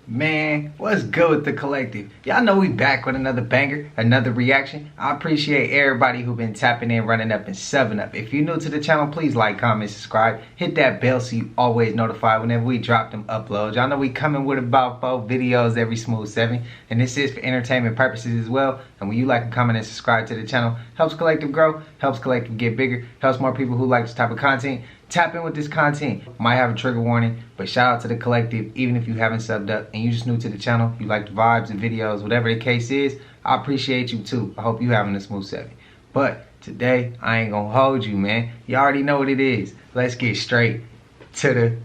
Man, what's good with the collective? Y'all know we back with another banger, another reaction. I appreciate everybody who been tapping in, running up, and 7-up. If you're new to the channel, please like, comment, subscribe. Hit that bell so you always notified whenever we drop them uploads. Y'all know we coming with about 4 videos every smooth 7. And this is for entertainment purposes as well. And when you like, comment, and subscribe to the channel, helps collective grow, helps collective get bigger, helps more people who like this type of content. Tap in with this content. Might have a trigger warning, but shout out to the collective. Even if you haven't subbed up and you just new to the channel, you like the vibes and videos, whatever the case is, I appreciate you too. I hope you having a smooth 7. But today, I ain't gonna hold you, man. You already know what it is. Let's get straight to the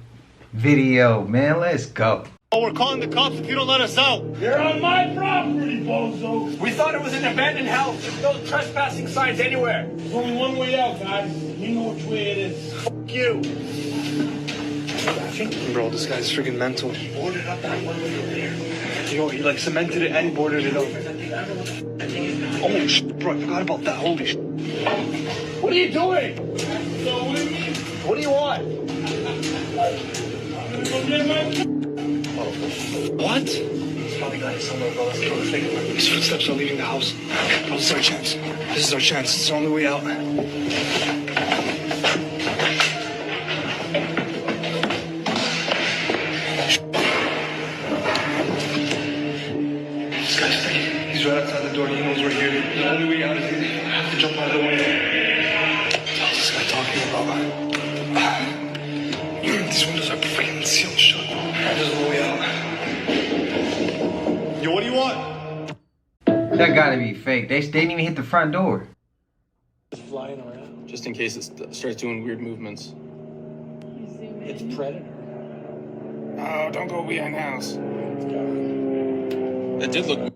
video, man. Let's go. Oh, we're calling the cops if you don't let us out. You're on my property, bozo. We thought it was an abandoned house. There's no trespassing signs anywhere. There's only one way out, guys. You know which way it is. F you. Bro, this guy's freaking mental. He boarded up that one way over there. Yo, he like cemented it and boarded it up. Oh, shit, bro, I forgot about that. Holy shit. What are you doing? So, what do you mean? What do you want? I'm gonna go get my... What? He's probably got it somewhere, bro. Let's go. Let's take it. His footsteps are leaving the house. Bro, this is our chance. This is our chance. It's the only way out. This guy's thinking. He's right outside the door. He knows we're here. The only way out is we have to jump out of the window. What's this guy talking about? These windows are freaking sealed shut. There's no way out. Yo, what do you want? That gotta be fake. They didn't even hit the front door. It's flying around. Just in case it starts doing weird movements. It's Predator. Oh, don't go behind the house. It's gone. It did look.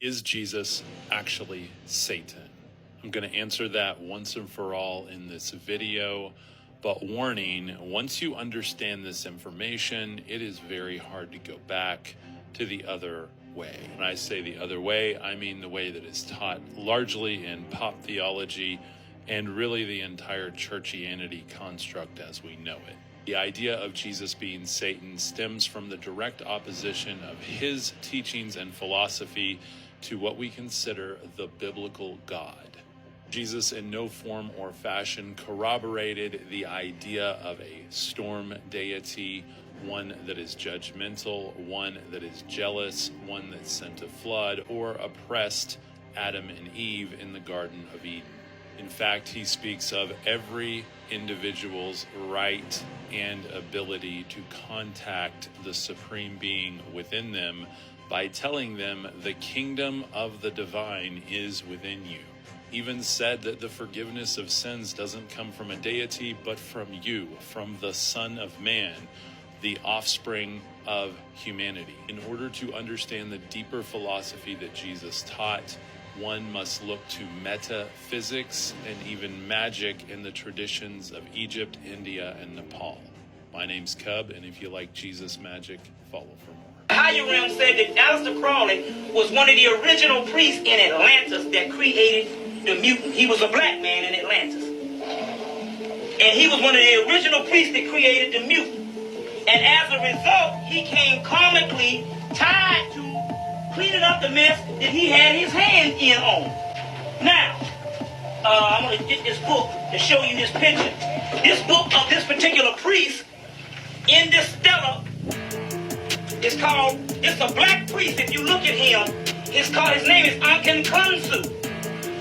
Is Jesus actually Satan? I'm going to answer that once and for all in this video, but warning, once you understand this information, it is very hard to go back to the other way. When I say the other way, I mean the way that is taught largely in pop theology and really the entire churchianity construct as we know it. The idea of Jesus being Satan stems from the direct opposition of his teachings and philosophy to what we consider the biblical God. Jesus in no form or fashion corroborated the idea of a storm deity, one that is judgmental, one that is jealous, one that sent a flood, or oppressed Adam and Eve in the Garden of Eden. In fact, he speaks of every individual's right and ability to contact the supreme being within them by telling them the kingdom of the divine is within you. Even said that the forgiveness of sins doesn't come from a deity, but from you, from the Son of Man, the offspring of humanity. In order to understand the deeper philosophy that Jesus taught, one must look to metaphysics and even magic in the traditions of Egypt, India, and Nepal. My name's Cub, and if you like Jesus magic, follow for more. Hiram said that Aleister Crowley was one of the original priests in Atlantis that created the mutant. He was a black man in Atlantis. And he was one of the original priests that created the mutant. And as a result, he came karmically tied to cleaning up the mess that he had his hand in on. Now, I'm going to get this book to show you this picture. This book of this particular priest in this stela is called, it's a black priest. If you look at him, his name is Ankenkunsu.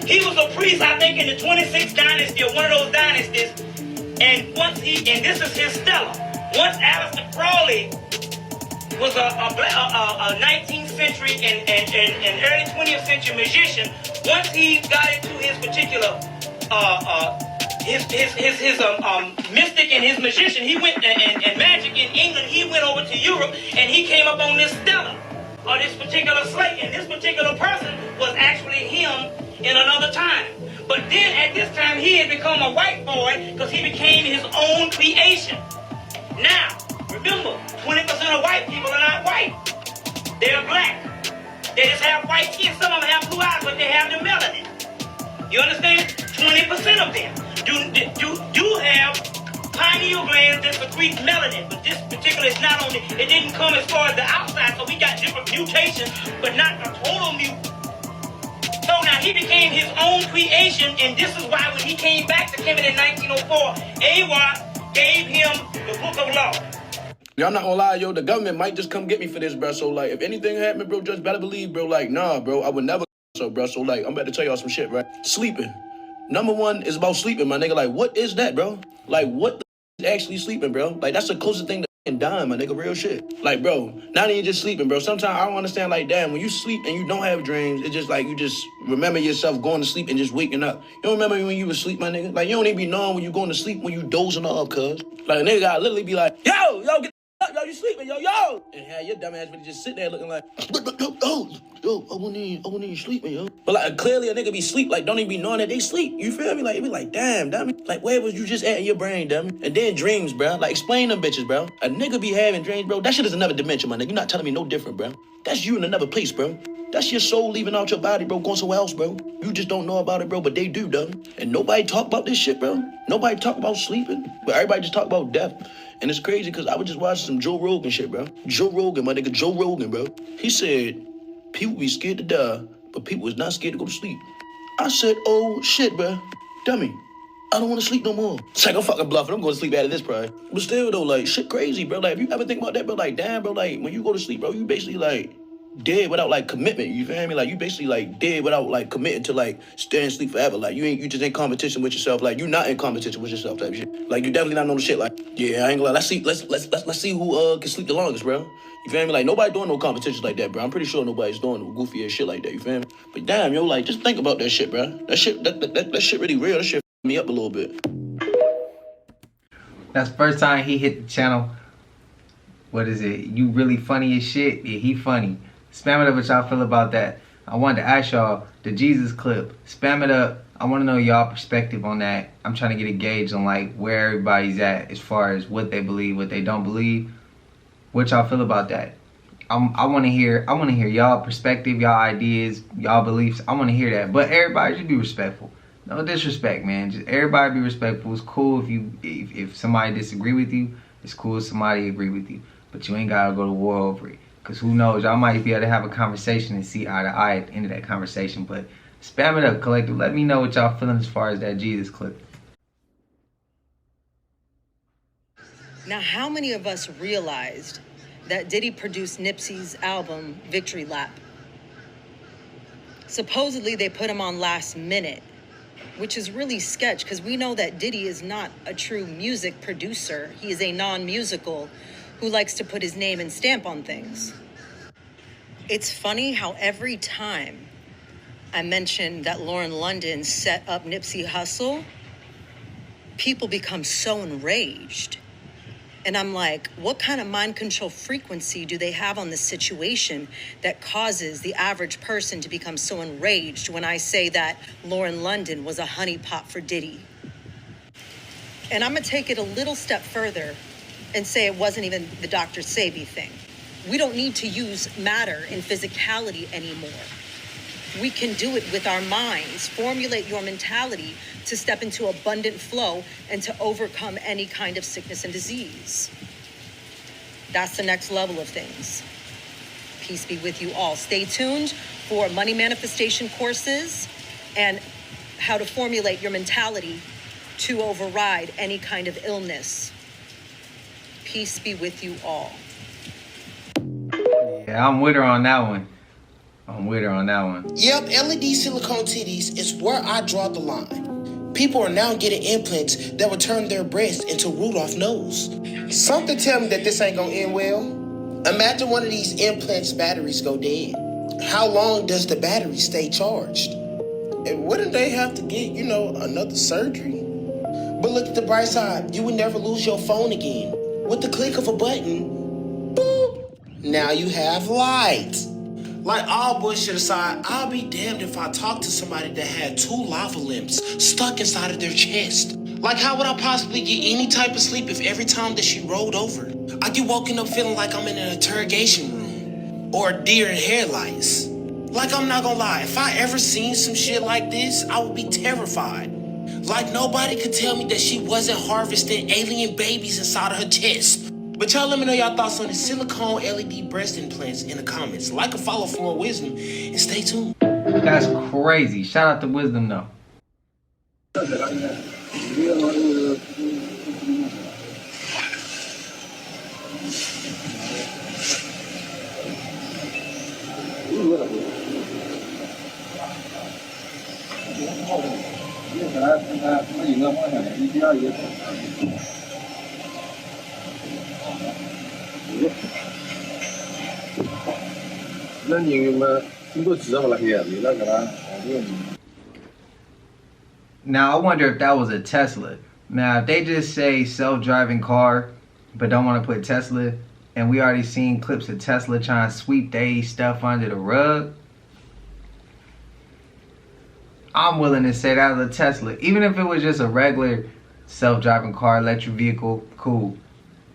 He was a priest, I think, in the 26th dynasty or one of those dynasties. And this is his stela. Once Aleister Crowley was a 19th century and early 20th century magician, once he got into his particular mystic and his magician, he went and magic in England. He went over to Europe and he came up on this stela or this particular slate. And this particular person was actually him in another time. But then at this time he had become a white boy because he became his own creation. Now, remember, 20% of white people are not white. They're black. They just have white skin. Some of them have blue eyes, but they have the melanin. You understand? 20% of them. secrete melanin, but this particular is not only, it didn't come as far as the outside, so we got different mutations, but not a total mutant. So now he became his own creation, and this is why when he came back to Kemet in 1904, AWA gave him the book of law. Yo, I'm not gonna lie, yo, the government might just come get me for this, bro. So, like, if anything happened, bro, just better believe, bro, like, nah, bro, I would never so, bro. So, like, I'm about to tell y'all some shit, right? Sleeping. Number one is about sleeping, my nigga. Like, what is that, bro? Like, what the is actually sleeping, bro? Like, that's the closest thing to dying, my nigga. Real shit. Like, bro, not even just sleeping, bro. Sometimes I don't understand, like, damn, when you sleep and you don't have dreams, it's just like you just remember yourself going to sleep and just waking up. You don't remember when you was asleep, my nigga? Like, you don't even be knowing when you going to sleep when you dozing off, cuz. Like, a nigga gotta literally be like, yo, get up, yo, you sleeping, yo. And have your dumb ass really just sit there looking like, yo, I wouldn't even sleeping, yo. But like clearly a nigga be sleep, like don't even be knowing that they sleep. You feel me? Like it be like, damn, dummy. Like where was you just at in your brain, dummy? And then dreams, bro. Like explain them bitches, bro. A nigga be having dreams, bro. That shit is another dimension, my nigga. You're not telling me no different, bro. That's you in another place, bro. That's your soul leaving out your body, bro, going somewhere else, bro. You just don't know about it, bro, but they do, dummy. And nobody talk about this shit, bro. Nobody talk about sleeping, but everybody just talk about death. And it's crazy because I was just watching some Joe Rogan shit, bro. Joe Rogan, my nigga, Joe Rogan, bro. He said, people be scared to die, but people is not scared to go to sleep. I said, oh, shit, bro. Dummy, I don't want to sleep no more. It's like, I'm fucking bluffing. I'm going to sleep after this, probably. But still, though, like, shit crazy, bro. Like, if you ever think about that, bro, like, damn, bro, like, when you go to sleep, bro, you basically, like, dead without, like, commitment. You feel me? Like, you basically, like, dead without, like, committing to, like, stay and sleep forever. Like, you just in competition with yourself. Like, you not in competition with yourself type shit. Like, you definitely not on the shit. Like, yeah, I ain't gonna lie. Let's see who can sleep the longest, bro. You feel me? Like, nobody doing no competitions like that, bro. I'm pretty sure nobody's doing no goofy ass shit like that. You feel me? But damn, yo, like, just think about that shit, bro. That shit really real. That shit me up a little bit. That's the first time he hit the channel. What is it? You really funny as shit? Yeah, he funny. Spam it up what y'all feel about that. I wanted to ask y'all the Jesus clip. Spam it up. I want to know y'all perspective on that. I'm trying to get a gauge on like where everybody's at as far as what they believe, what they don't believe. What y'all feel about that? I want to hear y'all perspective, y'all ideas, y'all beliefs. I want to hear that. But everybody should be respectful. No disrespect, man. Just everybody be respectful. It's cool if somebody disagree with you. It's cool if somebody agree with you. But you ain't gotta go to war over it. Cause who knows? Y'all might be able to have a conversation and see eye to eye at the end of that conversation. But spam it up, collective. Let me know what y'all feeling as far as that Jesus clip. Now, how many of us realized that Diddy produced Nipsey's album, Victory Lap? Supposedly, they put him on last minute, which is really sketch because we know that Diddy is not a true music producer. He is a non-musical who likes to put his name and stamp on things. It's funny how every time I mention that Lauren London set up Nipsey Hussle, people become so enraged. And I'm like, what kind of mind control frequency do they have on this situation that causes the average person to become so enraged when I say that Lauren London was a honeypot for Diddy? And I'm gonna take it a little step further and say it wasn't even the Dr. Sebi thing. We don't need to use matter and physicality anymore. We can do it with our minds. Formulate your mentality to step into abundant flow and to overcome any kind of sickness and disease. That's the next level of things. Peace be with you all. Stay tuned for money manifestation courses and how to formulate your mentality to override any kind of illness. Peace be with you all. Yeah, I'm with her on that one. Yep, LED silicone titties is where I draw the line. People are now getting implants that will turn their breasts into Rudolph nose. Something tell me that this ain't gonna end well. Imagine one of these implants' batteries go dead. How long does the battery stay charged? And wouldn't they have to get, another surgery? But look at the bright side. You would never lose your phone again. With the click of a button, boop, now you have light. Like all bullshit aside, I'll be damned if I talk to somebody that had 2 lava lamps stuck inside of their chest. Like how would I possibly get any type of sleep if every time that she rolled over, I get woken up feeling like I'm in an interrogation room or a deer in headlights? Like I'm not gonna lie, if I ever seen some shit like this, I would be terrified. Like nobody could tell me that she wasn't harvesting alien babies inside of her chest. But y'all let me know y'all thoughts on the silicone LED breast implants in the comments. Like and follow for more wisdom and stay tuned. That's crazy. Shout out to Wisdom though. Now I wonder if that was a Tesla. Now if they just say self-driving car but don't want to put Tesla, and we already seen clips of Tesla trying to sweep their stuff under the rug, I'm willing to say that was a Tesla. Even if it was just a regular self-driving car, electric vehicle, cool.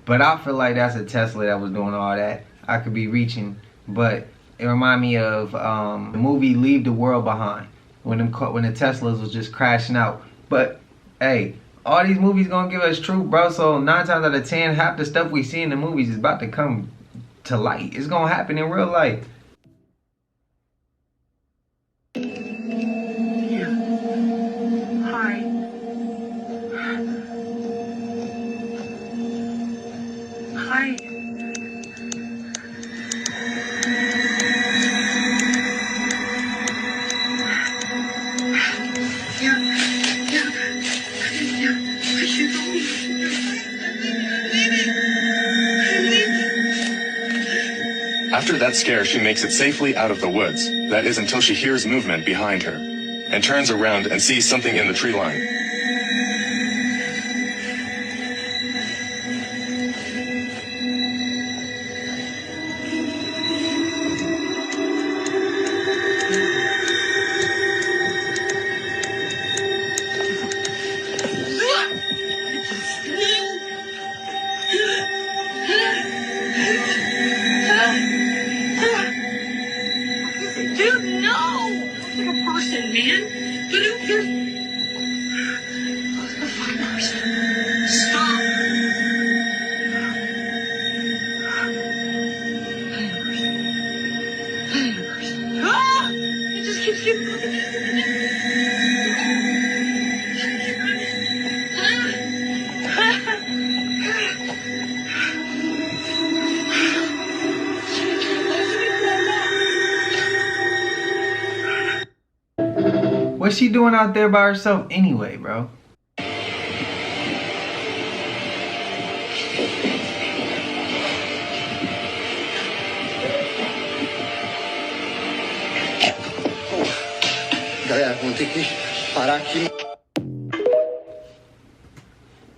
But I feel like that's a Tesla that was doing all that. I could be reaching, but it reminded me of the movie Leave the World Behind, when the Teslas was just crashing out. But hey, all these movies gonna give us truth, bro. So 9 times out of 10, half the stuff we see in the movies is about to come to light. It's gonna happen in real life. Hi. Hi. After that scare, she makes it safely out of the woods. That is until she hears movement behind her and turns around and sees something in the tree line. Dude, no! It's like a person, man. You're a fucking person. Stop. Ah! It just keeps getting What's she doing out there by herself anyway, bro? Galera, vamos ter que parar aqui.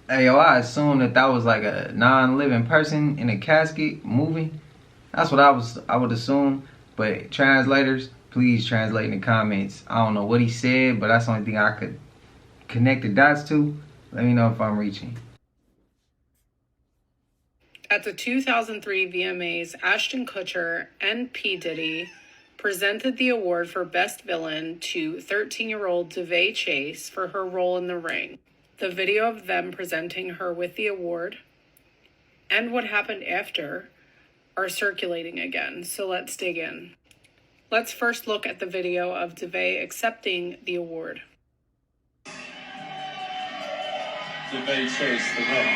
Hey, yo, I assumed that was like a non-living person in a casket moving. That's what I would assume. But translators, please translate in the comments. I don't know what he said, but that's the only thing I could connect the dots to. Let me know if I'm reaching. At the 2003 VMAs, Ashton Kutcher and P. Diddy presented the award for Best Villain to 13-year-old DeVay Chase for her role in The Ring. The video of them presenting her with the award and what happened after are circulating again, so let's dig in. Let's first look at the video of DeVay accepting the award. DeVay Chase, The Ring.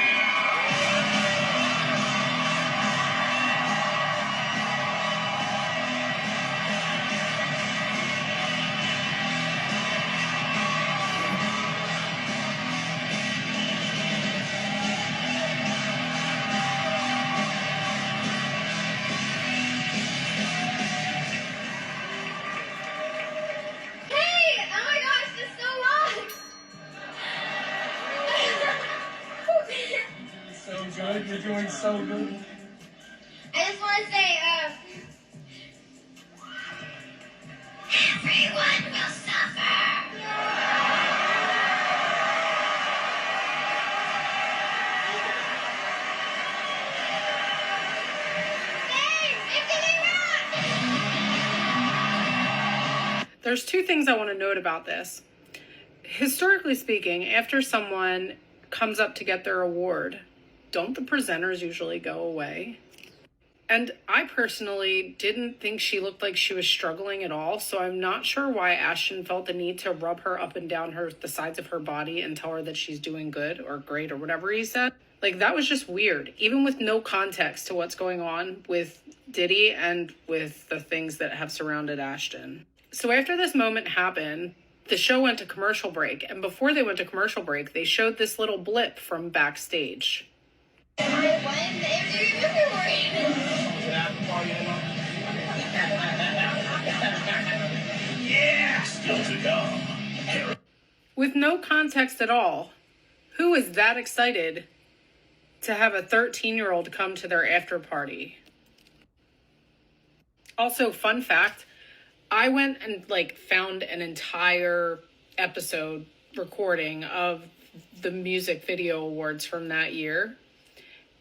You're doing so good. I just want to say, everyone will suffer. There's two things I want to note about this. historically speaking, after someone comes up to get their award, don't the presenters usually go away? And I personally didn't think she looked like she was struggling at all, so I'm not sure why Ashton felt the need to rub her up and down the sides of her body and tell her that she's doing good or great or whatever he said. Like, that was just weird, even with no context to what's going on with Diddy and with the things that have surrounded Ashton. So after this moment happened, the show went to commercial break, and before they went to commercial break, they showed this little blip from backstage. Yeah, still to come. With no context at all, who is that excited to have a 13-year-old come to their after party? Also, fun fact, I went and found an entire episode recording of the music video awards from that year.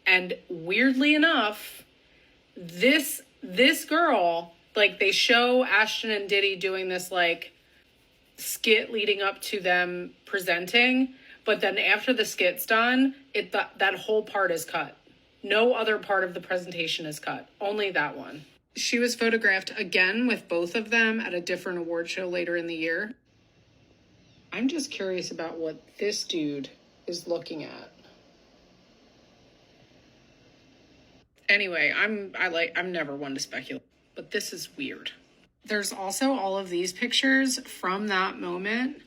And weirdly enough, this girl, they show Ashton and Diddy doing this skit leading up to them presenting, but then after the skit's done, that whole part is cut. No other part of the presentation is cut, only that one. She was photographed again with both of them at a different award show later in the year. I'm just curious about what this dude is looking at. Anyway, I'm never one to speculate, but this is weird. There's also all of these pictures from that moment,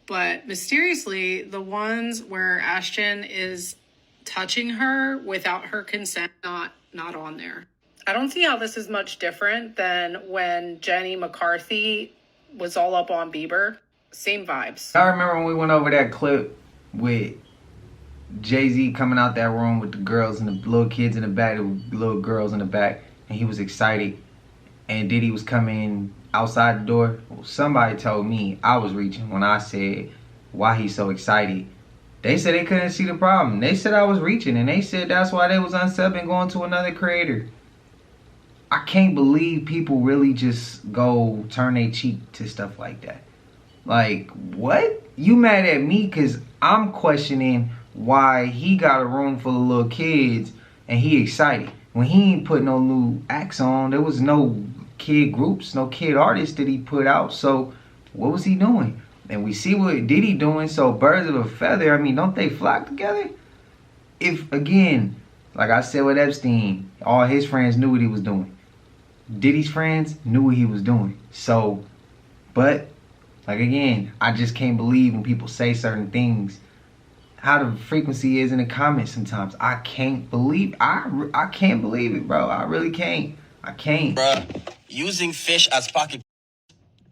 but mysteriously, the ones where Ashton is touching her without her consent, not on there. I don't see how this is much different than when Jenny McCarthy was all up on Bieber. Same vibes. I remember when we went over that clip with Jay-Z coming out that room with the girls and the little kids in the back, the little girls in the back, and he was excited. And Diddy was coming outside the door. Well, somebody told me I was reaching when I said, why he's so excited. They said they couldn't see the problem. They said I was reaching, and they said that's why they was unsubbing going to another creator. I can't believe people really just go turn their cheek to stuff like that. Like, what? You mad at me because I'm questioning why he got a room full of little kids and he excited. When he ain't put no new acts on, there was no kid groups, no kid artists that he put out. So what was he doing? And we see what Diddy doing, so birds of a feather, I mean, don't they flock together? If, again, like I said with Epstein, all his friends knew what he was doing. Diddy's friends knew what he was doing. So, but, again, I just can't believe when people say certain things, how the frequency is in the comments sometimes. I can't believe, I can't believe it, bro. I really can't. I can't. Bruh, using fish as pocket,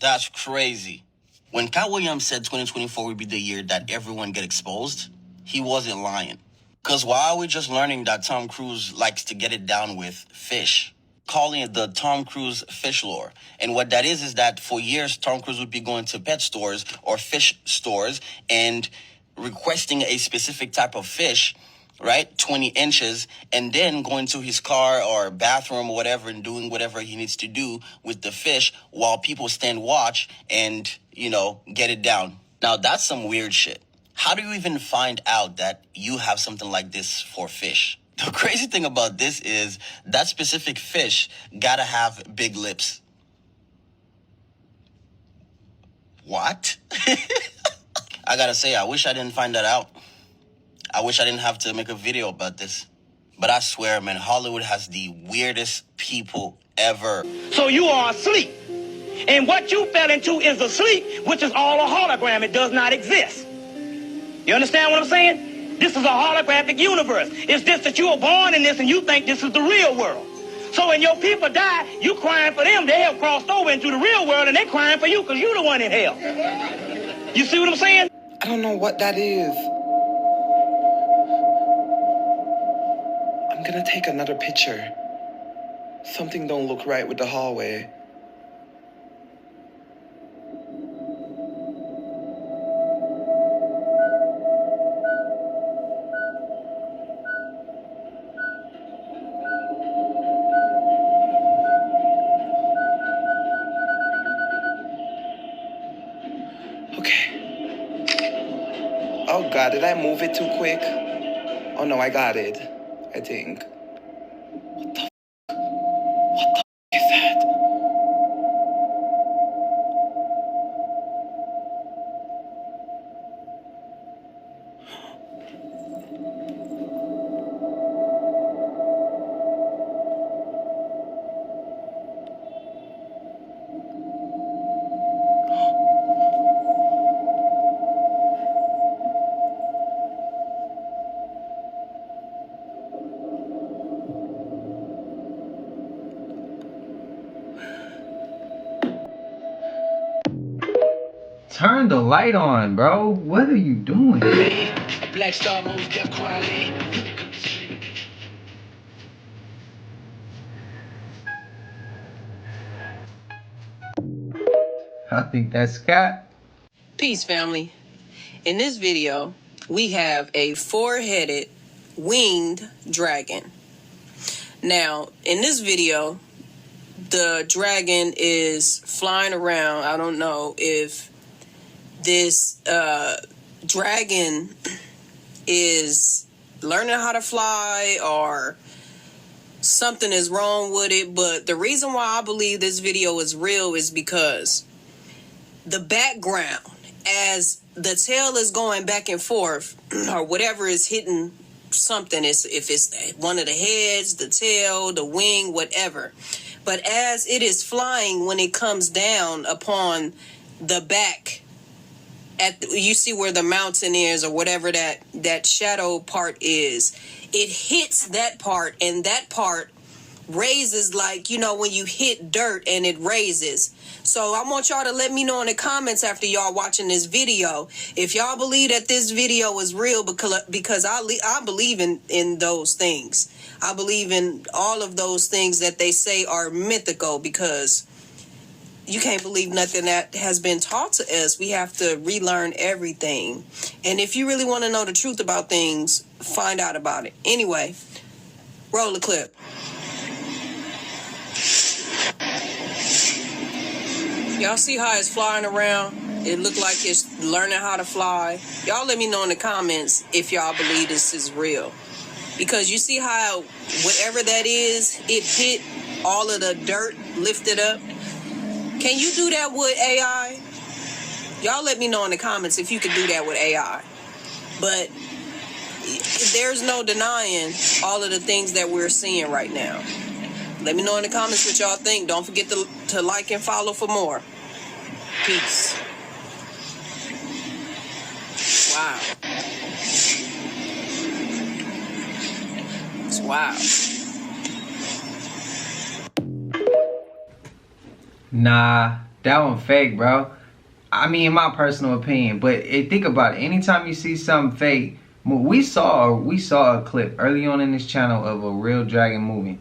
that's crazy. When Cat Williams said 2024 would be the year that everyone get exposed, he wasn't lying. Because why are we just learning that Tom Cruise likes to get it down with fish? Calling it the Tom Cruise fish lore. And what that is that for years, Tom Cruise would be going to pet stores or fish stores and requesting a specific type of fish, right? 20 inches, and then going to his car or bathroom or whatever and doing whatever he needs to do with the fish while people stand watch and, get it down. Now, that's some weird shit. How do you even find out that you have something like this for fish? The crazy thing about this is that specific fish gotta have big lips. What? I gotta say, I wish I didn't find that out. I wish I didn't have to make a video about this. But I swear, man, Hollywood has the weirdest people ever. So you are asleep. And what you fell into is a sleep, which is all a hologram. It does not exist. You understand what I'm saying? This is a holographic universe. It's just that you were born in this and you think this is the real world. So when your people die, you crying for them. They have crossed over into the real world and they're crying for you because you're the one in hell. You see what I'm saying? I don't know what that is. I'm gonna take another picture. Something don't look right with the hallway. God, did I move it too quick? Oh no, I got it, I think. What the is that? Turn the light on, bro. What are you doing? Black Star moves death quality. I think that's Scott. Peace, family. In this video, we have a four-headed winged dragon. Now, in this video, the dragon is flying around. I don't know if this dragon is learning how to fly or something is wrong with it. But the reason why I believe this video is real is because the background, as the tail is going back and forth, or whatever is hitting something, if it's one of the heads, the tail, the wing, whatever. But as it is flying, when it comes down upon the back, you see where the mountain is, or whatever that shadow part is, it hits that part, and that part raises, like, you know, when you hit dirt and it raises. So I want y'all to let me know in the comments after y'all watching this video if y'all believe that this video is real, because I believe in those things. I believe in all of those things that they say are mythical, because you can't believe nothing that has been taught to us. We have to relearn everything. And if you really want to know the truth about things, find out about it. Anyway, roll the clip. Y'all see how it's flying around? It looked like it's learning how to fly. Y'all let me know in the comments if y'all believe this is real. Because you see how whatever that is, it hit all of the dirt, lifted up. Can you do that with AI? Y'all let me know in the comments if you could do that with AI. But there's no denying all of the things that we're seeing right now. Let me know in the comments what y'all think. Don't forget to like and follow for more. Peace. Wow. It's wild. Nah, that one fake, bro. I mean, in my personal opinion. But think about it. Anytime you see something fake, we saw a clip early on in this channel of a real dragon moving,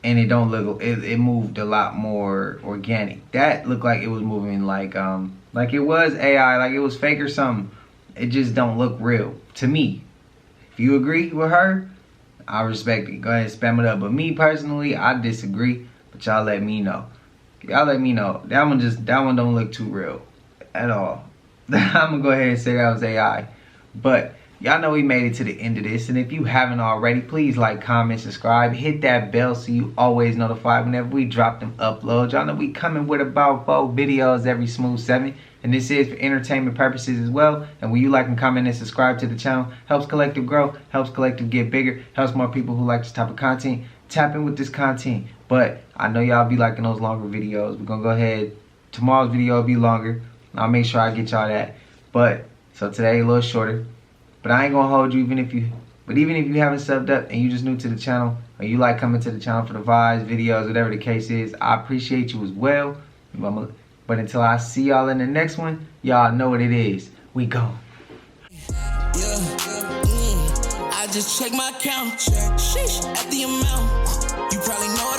and it don't look. It moved a lot more organic. That looked like it was moving like it was AI, like it was fake or something. It just don't look real to me. If you agree with her, I respect it. Go ahead and spam it up. But me personally, I disagree. But y'all let me know. Y'all let me know. That one don't look too real at all. I'm gonna go ahead and say that was AI. But y'all know we made it to the end of this. And if you haven't already, please like, comment, subscribe. Hit that bell so you always notified whenever we drop them uploads. Y'all know we coming with about 4 videos every smooth 7. And this is for entertainment purposes as well. And when you like and comment and subscribe to the channel, helps Collective grow, helps Collective get bigger, helps more people who like this type of content tap in with this content. But I know y'all be liking those longer videos. We're gonna go ahead. Tomorrow's video will be longer. I'll make sure I get y'all that. But so today a little shorter. But I ain't gonna hold you even if you haven't subbed up and you just new to the channel, or you like coming to the channel for the vibes, videos, whatever the case is, I appreciate you as well. But until I see y'all in the next one, y'all know what it is. We gone. I just check my account. Sheesh, at the amount. You probably know